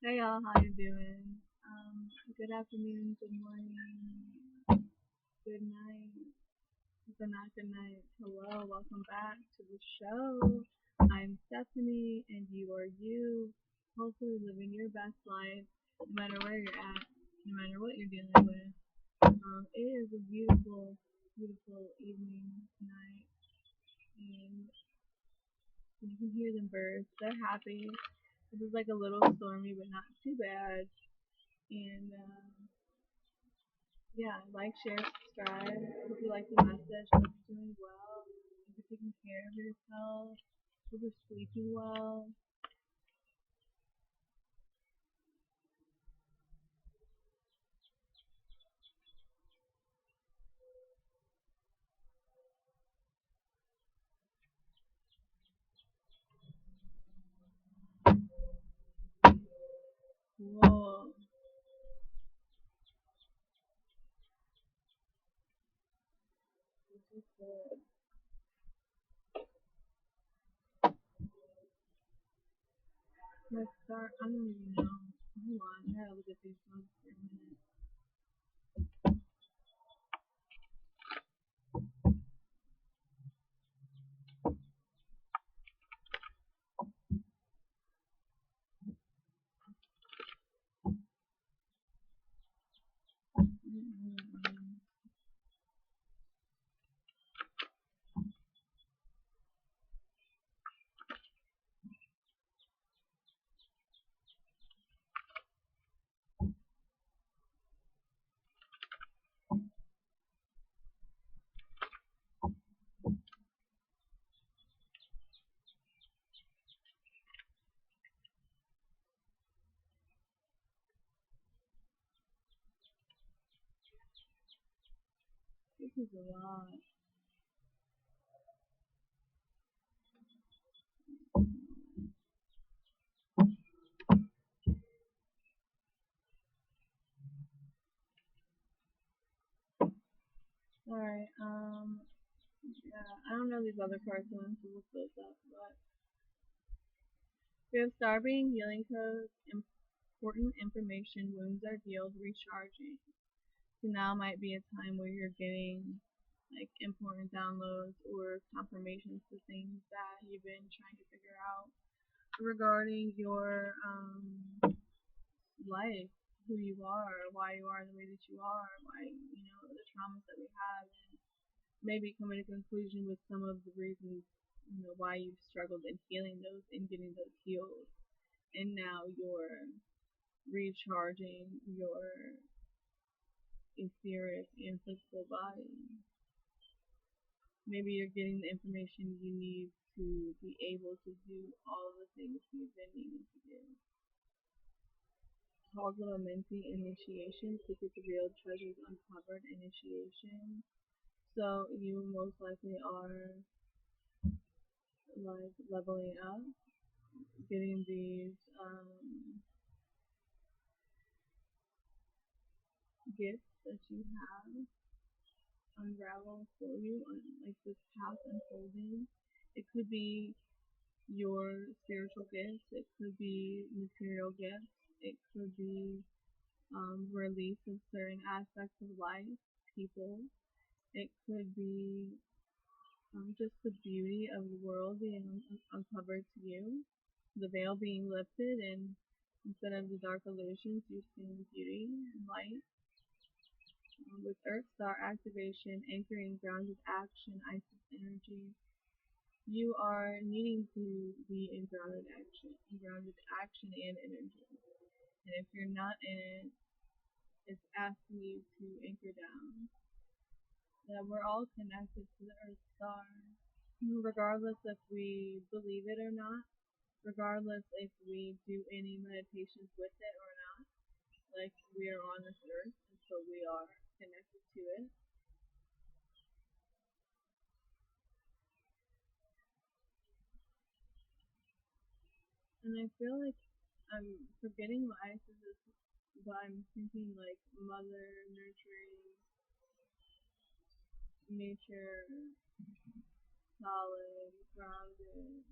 Hey y'all, how you doing? Good afternoon, good morning, good night, good night. Hello, welcome back to the show. I'm Stephanie, and you are you. Hopefully, living your best life, no matter where you're at, no matter what you're dealing with. It is a beautiful, beautiful evening tonight, and you can hear the birds. They're happy. This is like a little stormy, but not too bad. And yeah, like, share, subscribe. Hope you like the message. Hope you're doing well. Hope you're taking care of yourself. Hope you're sleeping well. Whoa. This is good. Let's start. I don't even know. Hold on. I gotta look at these ones for a minute. Mm-mm-mm. This is a lot. Alright, yeah, I don't know these other cards, so I have to look those up, but we have Starbeing, Healing Codes, Important Information, Wounds Are Healed, Recharging. So now might be a time where you're getting like important downloads or confirmations to things that you've been trying to figure out regarding your life, who you are, why you are the way that you are, why the traumas that we have, and maybe coming to conclusion with some of the reasons why you've struggled in healing those and getting those healed, and now you're recharging your etheric and physical body. Maybe you're getting the information you need to be able to do all the things you've been needing to do. Calls of a Menti initiation, secrets revealed, treasures uncovered initiation. So you most likely are like leveling up, getting these gifts that you have unravel for you, like this path unfolding. It could be your spiritual gifts, it could be material gifts, it could be release of certain aspects of life, people, it could be just the beauty of the world being uncovered to you, the veil being lifted, and instead of the dark illusions, you're seeing beauty and light. With Earth Star activation, anchoring grounded action, Isis energy, you are needing to be in grounded action and energy. And if you're not in it, it's asking you to anchor down. That we're all connected to the Earth Star, regardless if we believe it or not, regardless if we do any meditations with it or not. Like, we are on this Earth, and so we are connected to it. And I feel like I'm forgetting what Isis is, but I'm thinking like mother, nurturing, nature, solid, grounded,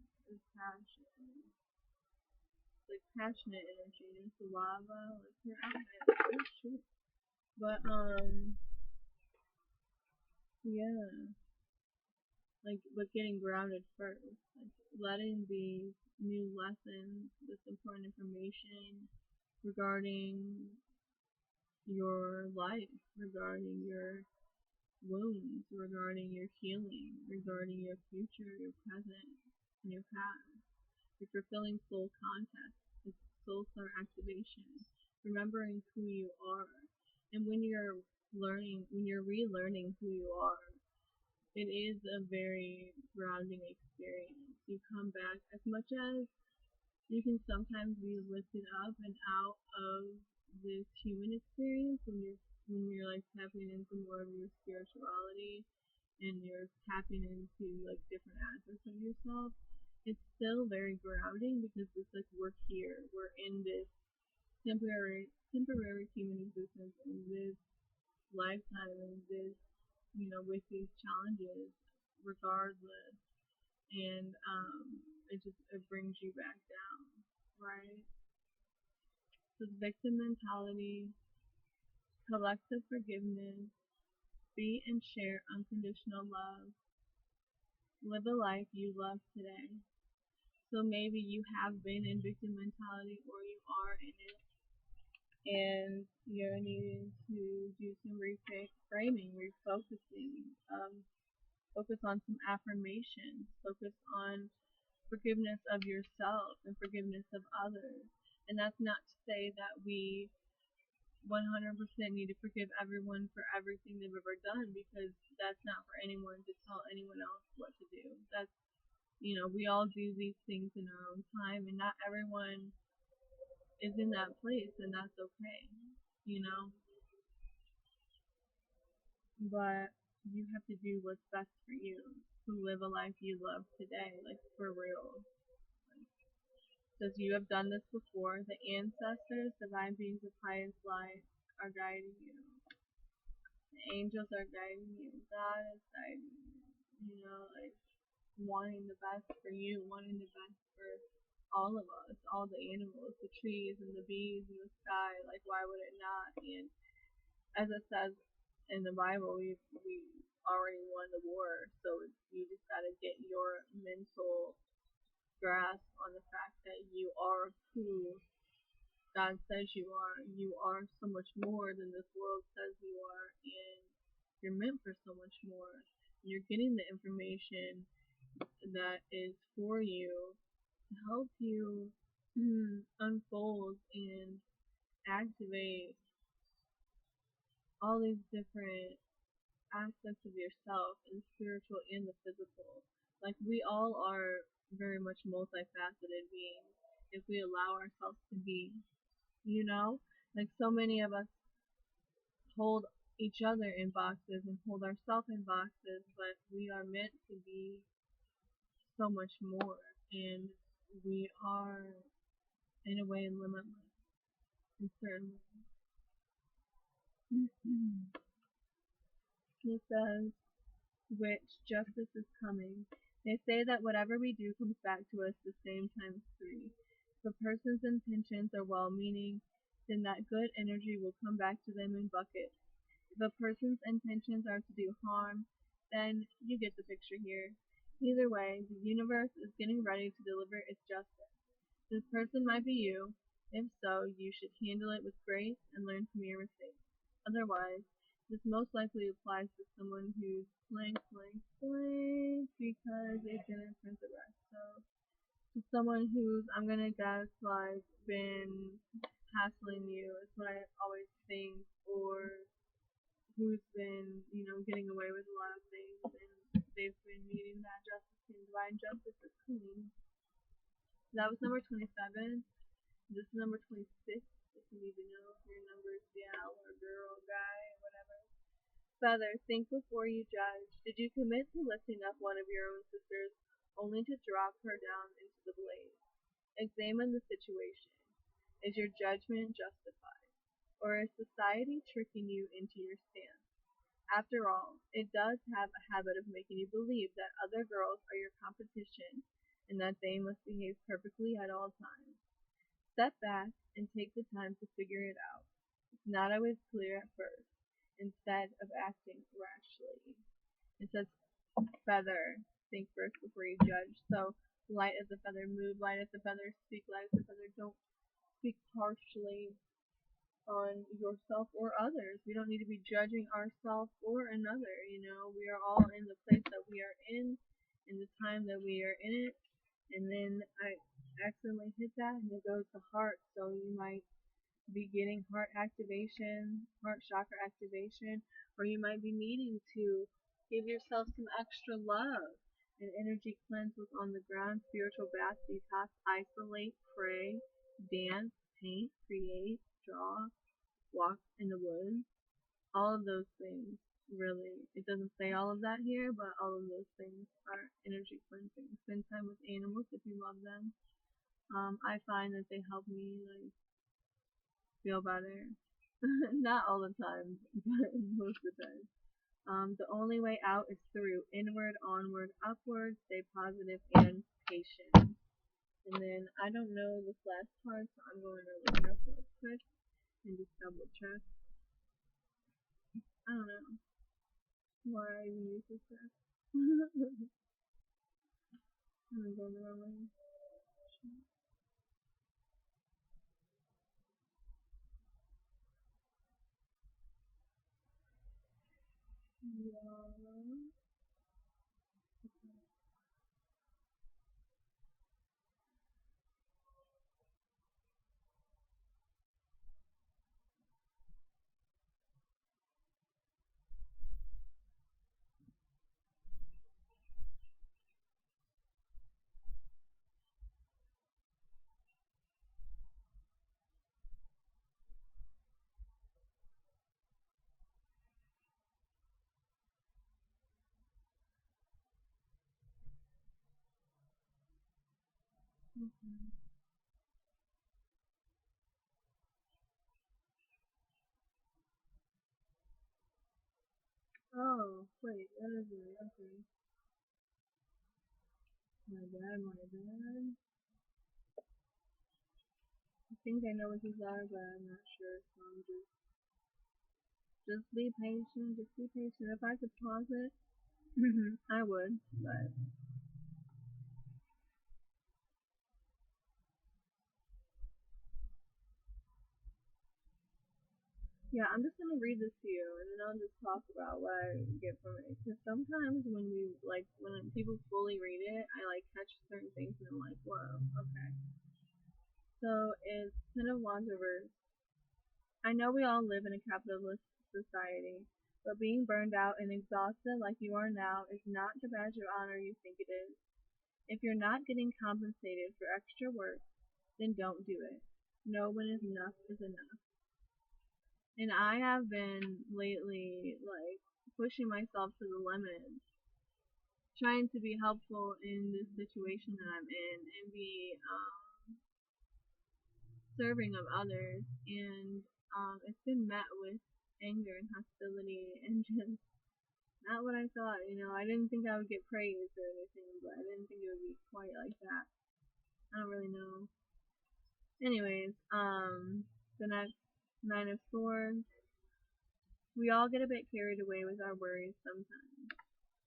passion, like passionate energy, and it's lava, like her outfit. Oh shoot. But yeah, like but getting grounded first, like letting these new lessons, this important information regarding your life, regarding your wounds, regarding your healing, regarding your future, your present, and your past. If you're feeling soul contact, it's soul star activation, remembering who you are. And when you're relearning who you are, it is a very grounding experience. You come back as much as you can sometimes be lifted up and out of this human experience when you're like tapping into more of your spirituality and you're tapping into like different aspects of yourself. It's still very grounding because it's like we're here, we're in this temporary human existence in this lifetime in this with these challenges regardless, and it brings you back down, right? So victim mentality, collective forgiveness, be and share unconditional love, live a life you love today. So maybe you have been in victim mentality or you are in it, and you're needing to do some reframing, refocusing, focus on some affirmations, focus on forgiveness of yourself and forgiveness of others. And that's not to say that we 100% need to forgive everyone for everything they've ever done, because that's not for anyone to tell anyone else what to do. That's, we all do these things in our own time, and not everyone is in that place, and that's okay, you know? But you have to do what's best for you to live a life you love today, like for real. Because you have done this before. The ancestors, divine beings of highest light, are guiding you. The angels are guiding you. God is guiding you. Like wanting the best for you, wanting the best for all of us, all the animals, the trees and the bees in the sky. Like, why would it not? And as it says in the Bible, we already won the war. So you just gotta get your mental grasp on the fact that you are who God says you are. You are so much more than this world says you are, and you're meant for so much more. You're getting the information that is for you to help you unfold and activate all these different aspects of yourself, in the spiritual and the physical. Like, we all are very much multifaceted beings if we allow ourselves to be, you know? Like, so many of us hold each other in boxes and hold ourselves in boxes, but we are meant to be so much more, and we are, in a way, limitless in certain ways. It says, which justice is coming. They say that whatever we do comes back to us the same times three. If a person's intentions are well-meaning, then that good energy will come back to them in buckets. If a person's intentions are to do harm, then you get the picture here. Either way, the universe is getting ready to deliver its justice. This person might be you. If so, you should handle it with grace and learn from your mistakes. Otherwise, this most likely applies to someone who's blank, blank, blank because they didn't print the rest. So, to someone who's, I'm gonna guess, like, been hassling you, is what I always think, or who's been, getting away with a lot of things, and they've been needing that justice, and divine justice is coming. That was number 27. This is number 26. If you need to know if your number is gal or girl, guy, whatever. Feather, think before you judge. Did you commit to lifting up one of your own sisters only to drop her down into the blaze? Examine the situation. Is your judgment justified? Or is society tricking you into your stance? After all, it does have a habit of making you believe that other girls are your competition and that they must behave perfectly at all times. Step back and take the time to figure it out. It's not always clear at first, instead of acting rashly. It says feather, think first before you judge. So light as a feather, move light as a feather, speak light as a feather. Don't speak harshly on yourself or others. We don't need to be judging ourselves or another. We are all in the place that we are in the time that we are in it. And then I accidentally hit that and it goes to heart. So you might be getting heart activation, heart chakra activation, or you might be needing to give yourself some extra love. An energy cleanse with on the ground, spiritual bath, detox, isolate, pray, dance, paint, create, draw, walk in the woods. All of those things, really. It doesn't say all of that here, but all of those things are energy cleansing. Spend time with animals if you love them. I find that they help me feel better. Not all the time, but most of the time. The only way out is through inward, onward, upward. Stay positive and patient. And then I don't know this last part, so I'm going to look it up real quick and just double check. I don't know why I even use this stuff. I'm going the wrong way. Yeah. Okay. Oh, wait, that is it. Okay. My bad, my bad. I think I know what these are, but I'm not sure, so I'm just be patient, just be patient. If I could pause it, I would, but yeah, I'm just gonna read this to you, and then I'll just talk about what I get from it. Because sometimes when people fully read it, I catch certain things, and I'm like, whoa, okay. So it's Ten of Wands reversed. I know we all live in a capitalist society, but being burned out and exhausted like you are now is not the badge of honor you think it is. If you're not getting compensated for extra work, then don't do it. Know when enough is enough. And I have been lately pushing myself to the limit, trying to be helpful in this situation that I'm in and be serving of others. And it's been met with anger and hostility and just not what I thought. I didn't think I would get praised or anything, but I didn't think it would be quite like that. I don't really know. Anyways, the next Nine of Swords. We all get a bit carried away with our worries sometimes.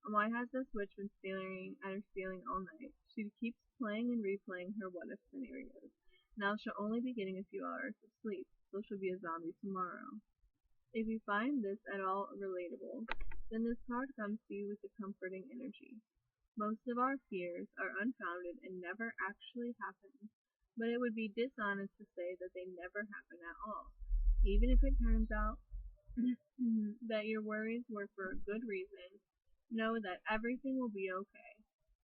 And why has this witch been staring at her ceiling all night? She keeps playing and replaying her what if scenarios. Now she'll only be getting a few hours of sleep, so she'll be a zombie tomorrow. If you find this at all relatable, then this card comes to you with a comforting energy. Most of our fears are unfounded and never actually happen, but it would be dishonest to say that they never happen at all. Even if it turns out that your worries were for a good reason, know that everything will be okay.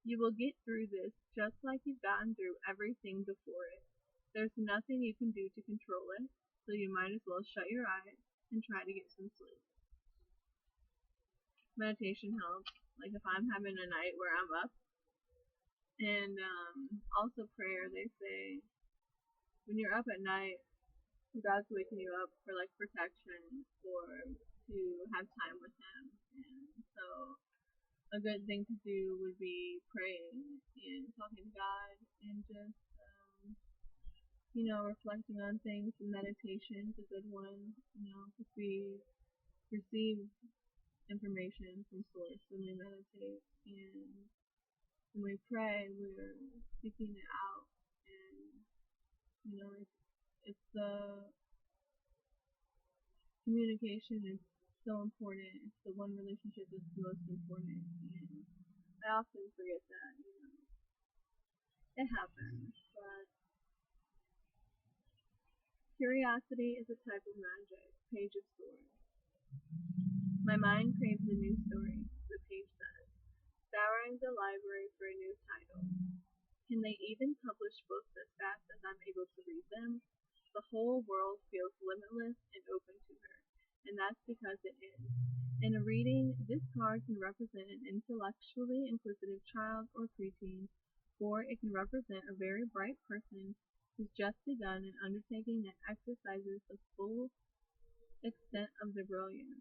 You will get through this just like you've gotten through everything before it. There's nothing you can do to control it, so you might as well shut your eyes and try to get some sleep. Meditation helps. Like if I'm having a night where I'm up, and also prayer, they say when you're up at night, God's waking you up for protection or to have time with Him. And so a good thing to do would be praying and talking to God and just reflecting on things. Meditation's a good one, because we receive information from source when we meditate, and when we pray, we're speaking it out, and it's the communication is so important. It's the one relationship that's most important, and I often forget that. It happens, but curiosity is a type of magic. Page of Swords. My mind craves a new story, the page says, scouring the library for a new title. Can they even publish books as fast as I'm able to read them? The whole world feels limitless and open to her, and that's because it is. In a reading, this card can represent an intellectually inquisitive child or preteen, or it can represent a very bright person who's just begun an undertaking that exercises the full extent of their brilliance.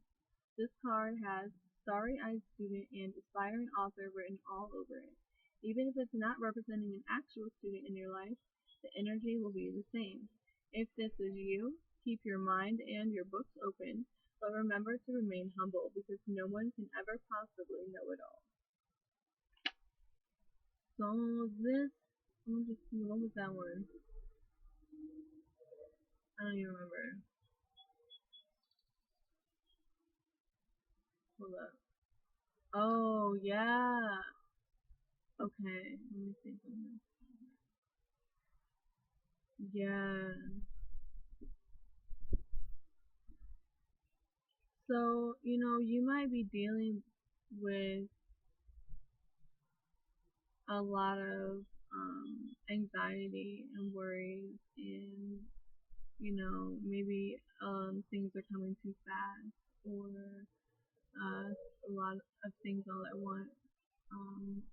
This card has starry-eyed student and aspiring author written all over it. Even if it's not representing an actual student in your life, the energy will be the same. If this is you, keep your mind and your books open, but remember to remain humble because no one can ever possibly know it all. So this, what was that one? I don't even remember. Hold up. Oh, yeah. Okay, let me think on this. Yeah. So, you might be dealing with a lot of anxiety and worries, and, maybe things are coming too fast, or a lot of things all at once. Um,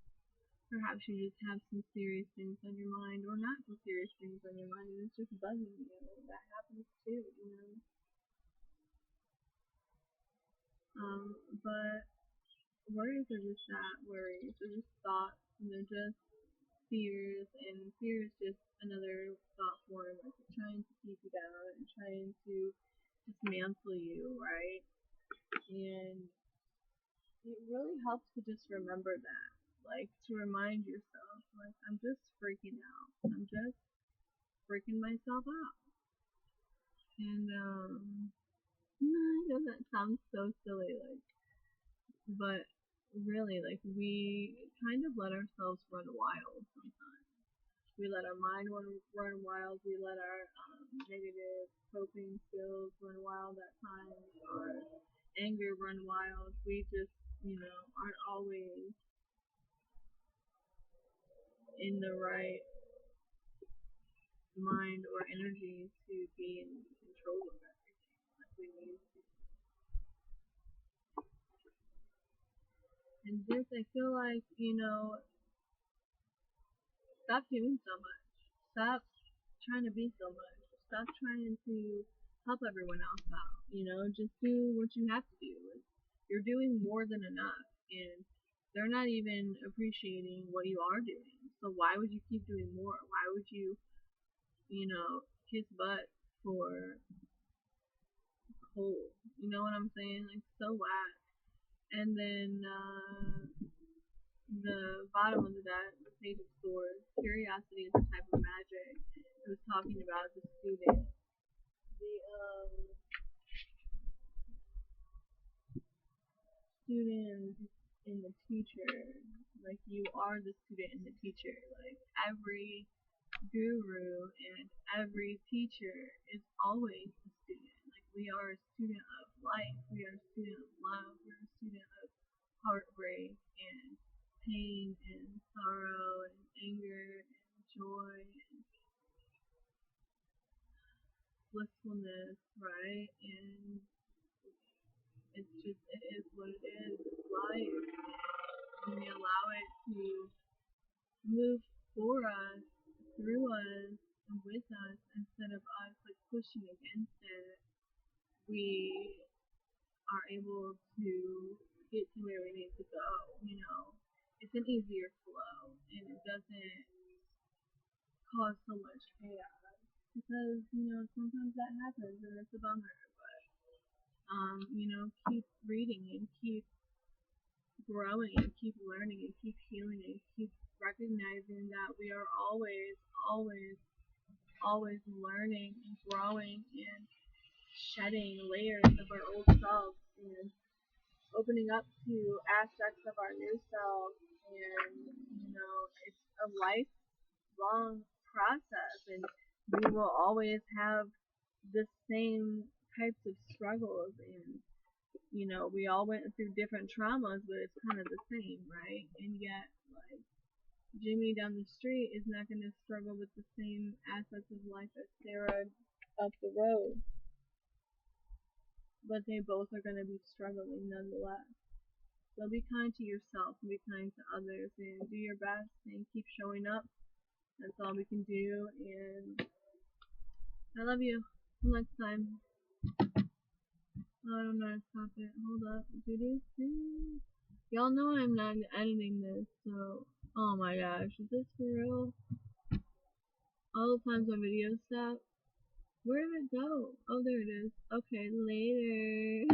Perhaps you just have some serious things on your mind, or not so serious things on your mind, and it's just bugging you. That happens too. But worries are just that, worries. They're just thoughts, and they're just fears, and fear is just another thought form, like trying to keep you down and trying to dismantle you, right? And it really helps to just remember that, like to remind yourself, like I'm just freaking out. I'm just freaking myself out. And I know that sounds so silly, but really, we kind of let ourselves run wild sometimes. We let our mind run wild. We let our negative coping skills run wild at times. Our anger run wild. We just, aren't always in the right mind or energy to be in control of everything like we need to. And this, I feel like, stop doing so much. Stop trying to be so much. Stop trying to help everyone else out. Just do what you have to do. You're doing more than enough, and they're not even appreciating what you are doing. So why would you keep doing more? Why would you, kiss butt for coal? You know what I'm saying? Like, so whack. And then the bottom of the deck, the Page of Swords, curiosity is a type of magic. It was talking about the student. The student and the teacher. Like, you are the student and the teacher. Like, every guru and every teacher is always a student. Like, we are a student of life. We are a student of love. We're a student of heartbreak and pain and sorrow and anger and joy and blissfulness, right? And it's just, it is what it is. It's life. And we allow it to move for us, through us, and with us instead of us like pushing against it. We are able to get to where we need to go. It's an easier flow, and it doesn't cause so much chaos. because, sometimes that happens and it's a bummer. Keep reading and keep growing and keep learning and keep healing and keep recognizing that we are always, always, always learning and growing and shedding layers of our old selves and opening up to aspects of our new selves. And, it's a lifelong process, and we will always have the same types of struggles. And, we all went through different traumas, but it's kind of the same, right? And yet, like, Jimmy down the street is not going to struggle with the same aspects of life as Sarah up the road, but they both are going to be struggling nonetheless. So be kind to yourself and be kind to others and do your best and keep showing up. That's all we can do. And I love you. Till next time. I don't know how to stop it. Hold up. Y'all know I'm not editing this, so. Oh my gosh. Is this for real? All the times my videos stop. Where did it go? Oh, there it is. Okay, later.